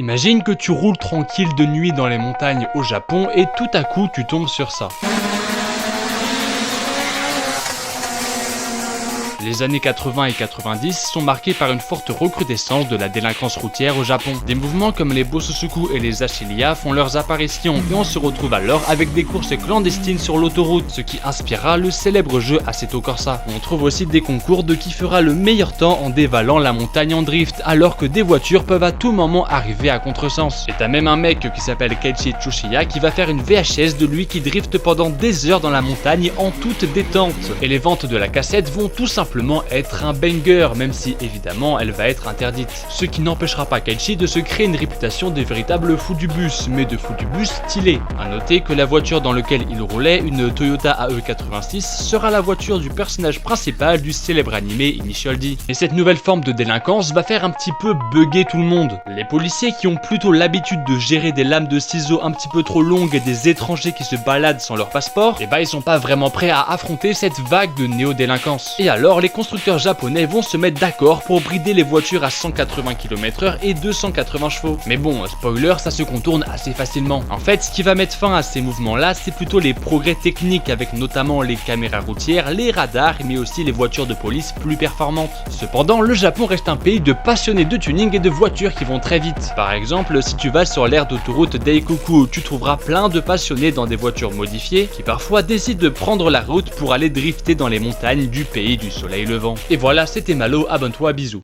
Imagine que tu roules tranquille de nuit dans les montagnes au Japon et tout à coup tu tombes sur ça. Les années 80 et 90 sont marquées par une forte recrudescence de la délinquance routière au Japon. Des mouvements comme les Bososuku et les Ashilia font leurs apparitions et on se retrouve alors avec des courses clandestines sur l'autoroute, ce qui inspirera le célèbre jeu Assetto Corsa. On trouve aussi des concours de qui fera le meilleur temps en dévalant la montagne en drift, alors que des voitures peuvent à tout moment arriver à contresens. Et t'as même un mec qui s'appelle Keiichi Tsushiya qui va faire une VHS de lui qui drift pendant des heures dans la montagne en toute détente. Et les ventes de la cassette vont tout simplement être un banger, même si évidemment elle va être interdite. Ce qui n'empêchera pas Keiichi de se créer une réputation de véritable fou du bus, mais de fou du bus stylé. A noter que la voiture dans laquelle il roulait, une Toyota AE86, sera la voiture du personnage principal du célèbre animé Initial D. Et cette nouvelle forme de délinquance va faire un petit peu bugger tout le monde. Les policiers qui ont plutôt l'habitude de gérer des lames de ciseaux un petit peu trop longues et des étrangers qui se baladent sans leur passeport, et bah ils sont pas vraiment prêts à affronter cette vague de néo-délinquance. Et alors les constructeurs japonais vont se mettre d'accord pour brider les voitures à 180 km/h et 280 chevaux. Mais bon, spoiler, ça se contourne assez facilement. En fait, ce qui va mettre fin à ces mouvements-là, c'est plutôt les progrès techniques avec notamment les caméras routières, les radars, mais aussi les voitures de police plus performantes. Cependant, le Japon reste un pays de passionnés de tuning et de voitures qui vont très vite. Par exemple, si tu vas sur l'aire d'autoroute Daikoku, tu trouveras plein de passionnés dans des voitures modifiées qui parfois décident de prendre la route pour aller drifter dans les montagnes du pays du soleil levant. Et voilà, c'était Malo, abonne-toi, bisous.